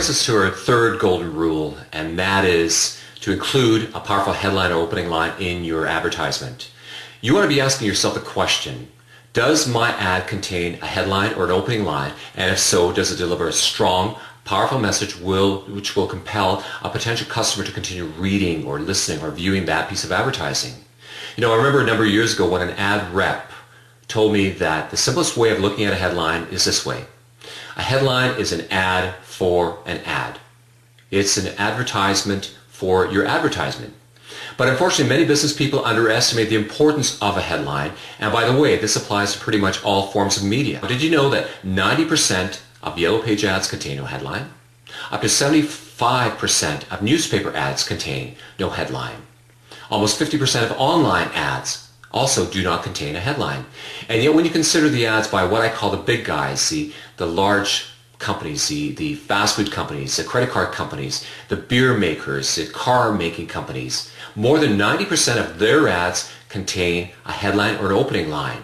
brings us to our third golden rule, and that is to include a powerful headline or opening line in your advertisement. You want to be asking yourself the question, does my ad contain a headline or an opening line? And if so, does it deliver a strong, powerful message which will compel a potential customer to continue reading or listening or viewing that piece of advertising? You know, I remember a number of years ago when an ad rep told me that the simplest way of looking at a headline is this way. A headline is an ad for an ad. It's an advertisement for your advertisement. But unfortunately, many business people underestimate the importance of a headline. And by the way, this applies to pretty much all forms of media. Did you know that 90% of Yellow Page ads contain no headline? Up to 75% of newspaper ads contain no headline. Almost 50% of online ads also do not contain a headline. And yet when you consider the ads by what I call the big guys, the large companies, the fast food companies, the credit card companies, the beer makers, the car making companies, more than 90% of their ads contain a headline or an opening line.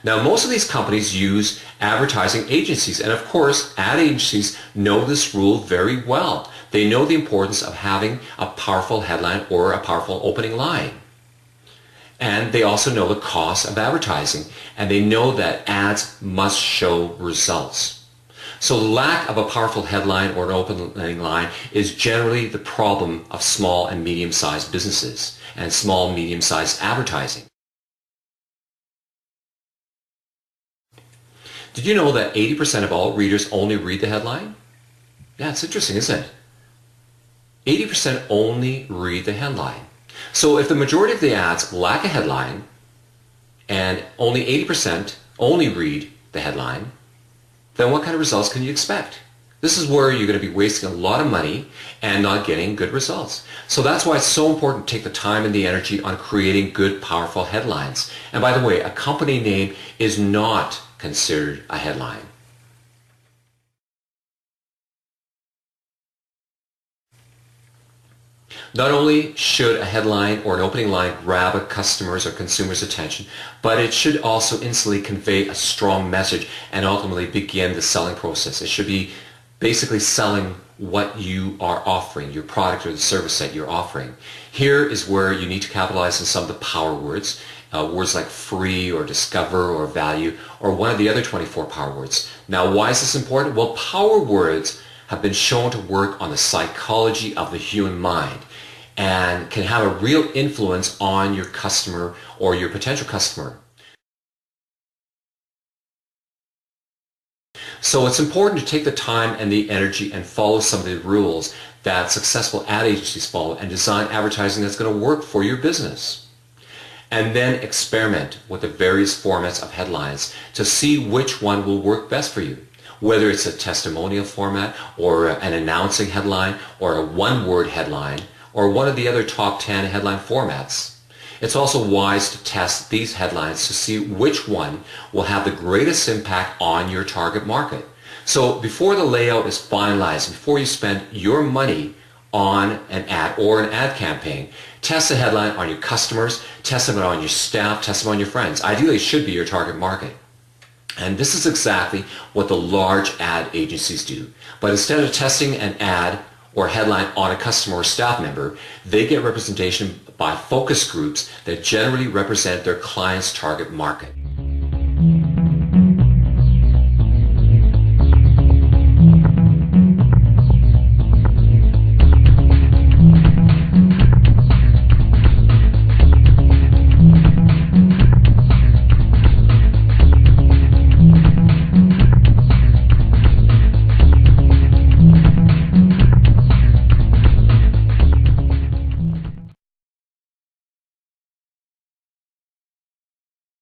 Now, most of these companies use advertising agencies, and of course, ad agencies know this rule very well. They know the importance of having a powerful headline or a powerful opening line. And they also know the cost of advertising, and they know that ads must show results. So the lack of a powerful headline or an opening line is generally the problem of small and medium-sized businesses and small and medium-sized advertising. Did you know that 80% of all readers only read the headline? Yeah, it's interesting, isn't it? 80% only read the headline. So if the majority of the ads lack a headline and only 80% only read the headline, then what kind of results can you expect? This is where you're going to be wasting a lot of money and not getting good results. So that's why it's so important to take the time and the energy on creating good, powerful headlines. And by the way, a company name is not considered a headline. Not only should a headline or an opening line grab a customer's or consumer's attention, but it should also instantly convey a strong message and ultimately begin the selling process. It should be basically selling what you are offering, your product or the service that you're offering. Here is where you need to capitalize on some of the power words, words like free or discover or value, or one of the other 24 power words. Now, why is this important? Well, power words have been shown to work on the psychology of the human mind and can have a real influence on your customer or your potential customer. So it's important to take the time and the energy and follow some of the rules that successful ad agencies follow and design advertising that's going to work for your business. And then experiment with the various formats of headlines to see which one will work best for you. Whether it's a testimonial format or an announcing headline or a one-word headline or one of the other top 10 headline formats. It's also wise to test these headlines to see which one will have the greatest impact on your target market. So before the layout is finalized, before you spend your money on an ad or an ad campaign, test the headline on your customers, test them on your staff, test them on your friends. Ideally, it should be your target market. And this is exactly what the large ad agencies do. But instead of testing an ad or headline on a customer or staff member, they get representation by focus groups that generally represent their client's target market.